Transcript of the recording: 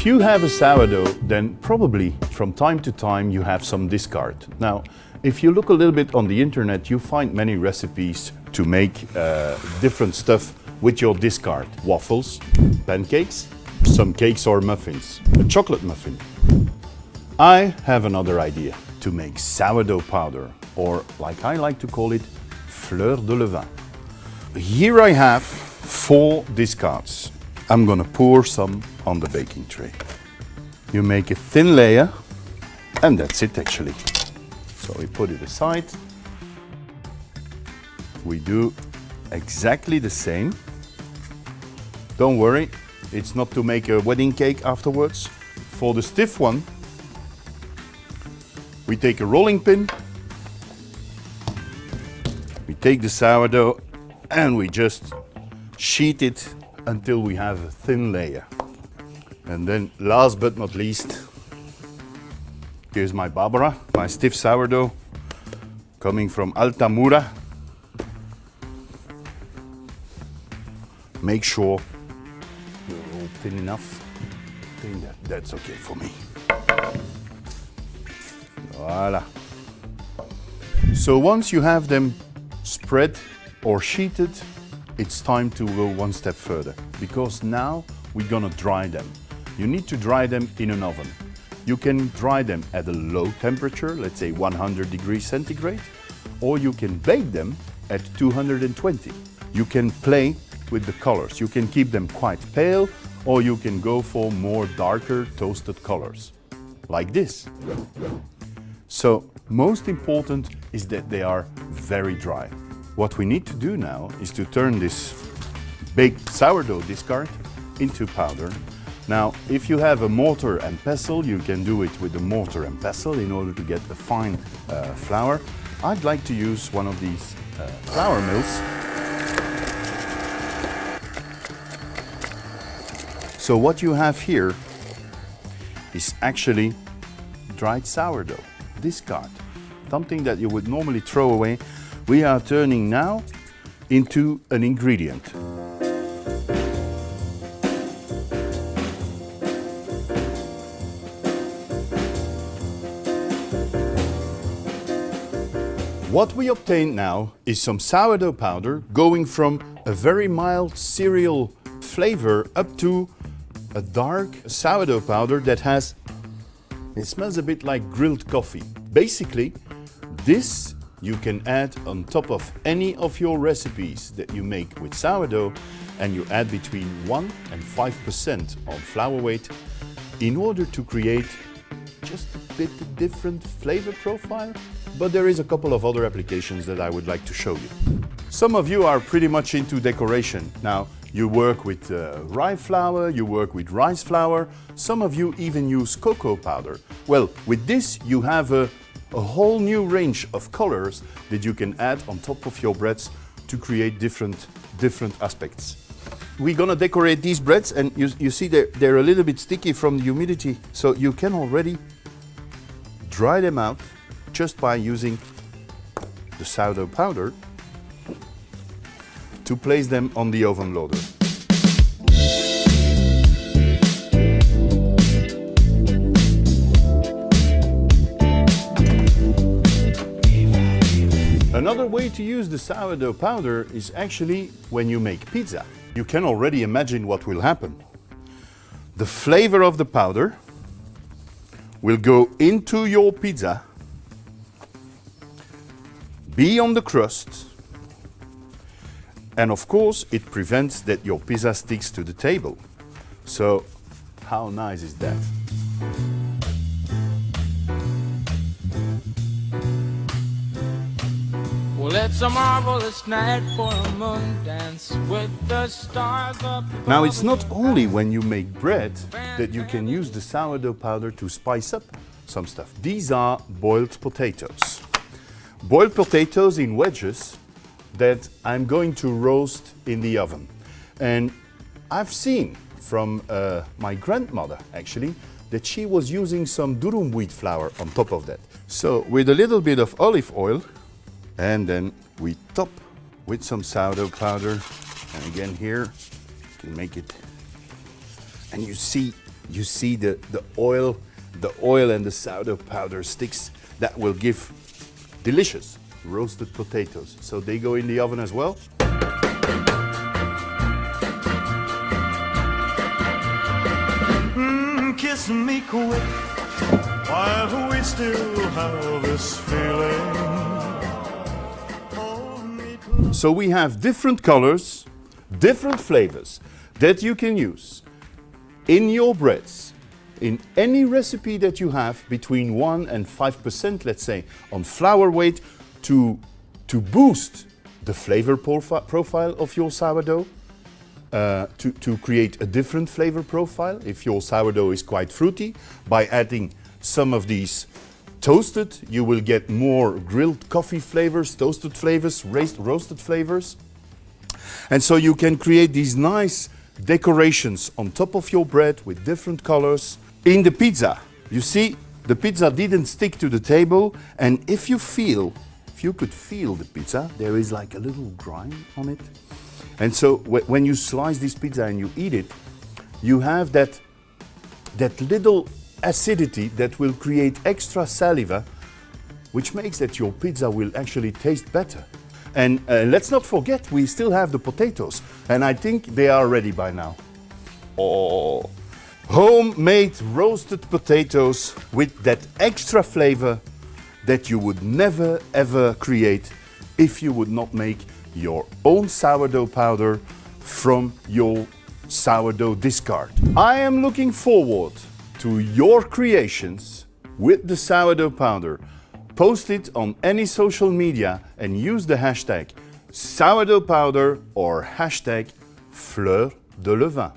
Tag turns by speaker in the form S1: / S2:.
S1: you have a sourdough, then probably from time to time you have some discard. Now, if you look a little bit on the internet, you find many recipes to make different stuff with your discard. Waffles, pancakes, some cakes or muffins, a chocolate muffin. I have another idea to make sourdough powder, or like I like to call it, Fleur de Levain. Here I have 4 discards. I'm gonna pour some on the baking tray. You make a thin layer, and that's it actually. So we put it aside. We do exactly the same. Don't worry, it's not to make a wedding cake afterwards. For the stiff one, we take a rolling pin, we take the sourdough, and we just sheet it until we have a thin layer. And then last but not least, here's my Barbara, my stiff sourdough, coming from Altamura. Make sure you're all thin enough. I think that's okay for me. Voila. So once you have them spread or sheeted, it's time to go one step further, because now we're gonna dry them. You need to dry them in an oven. You can dry them at a low temperature, let's say 100 degrees centigrade, or you can bake them at 220. You can play with the colors. You can keep them quite pale, or you can go for more darker toasted colors, like this. So most important is that they are very dry. What we need to do now is to turn this baked sourdough discard into powder. Now, if you have a mortar and pestle, you can do it with a mortar and pestle in order to get a fine flour. I'd like to use one of these flour mills. So what you have here is actually dried sourdough, discard, something that you would normally throw away. We are turning now into an ingredient. What we obtain now is some sourdough powder going from a very mild cereal flavor up to a dark sourdough powder that it smells a bit like grilled coffee. Basically, this you can add on top of any of your recipes that you make with sourdough, and you add between 1 and 5% on flour weight in order to create just a bit different flavor profile. But there is a couple of other applications that I would like to show you. Some of you are pretty much into decoration. Now, you work with rye flour, you work with rice flour, some of you even use cocoa powder. Well, with this you have a whole new range of colors that you can add on top of your breads to create different aspects. We're gonna decorate these breads, and you see they're a little bit sticky from the humidity, so you can already dry them out just by using the sourdough powder to place them on the oven loader. Another way to use the sourdough powder is actually when you make pizza. You can already imagine what will happen. The flavor of the powder will go into your pizza, be on the crust, and of course it prevents that your pizza sticks to the table. So how nice is that?
S2: Well, it's a marvelous night for a moon dance with the stars up above.
S1: Now, it's not only when you make bread that you can use the sourdough powder to spice up some stuff. These are boiled potatoes. Boiled potatoes in wedges that I'm going to roast in the oven. And I've seen from my grandmother, actually, that she was using some durum wheat flour on top of that. So with a little bit of olive oil, and then we top with some sourdough powder. And again here, you can make it. And you see You see the oil and the sourdough powder sticks that will give delicious roasted potatoes. So they go in the oven as well.
S3: Kiss me quick while we still have this feeling.
S1: So we have different colors, different flavors that you can use in your breads, in any recipe that you have, between 1 and 5%, let's say, on flour weight to boost the flavor profile of your sourdough, to create a different flavor profile. If your sourdough is quite fruity, by adding some of these toasted, you will get more grilled coffee flavors, toasted flavors, roasted flavors. And so you can create these nice decorations on top of your bread with different colors. In the pizza, you see, the pizza didn't stick to the table, and if you could feel the pizza, there is like a little grime on it. And so when you slice this pizza and you eat it, you have that little acidity that will create extra saliva, which makes that your pizza will actually taste better. And let's not forget, we still have the potatoes, and I think they are ready by now. Oh, homemade roasted potatoes with that extra flavor that you would never ever create if you would not make your own sourdough powder from your sourdough discard. I am looking forward to your creations with the sourdough powder. Post it on any social media and use the hashtag sourdough powder or hashtag Fleur de Levain.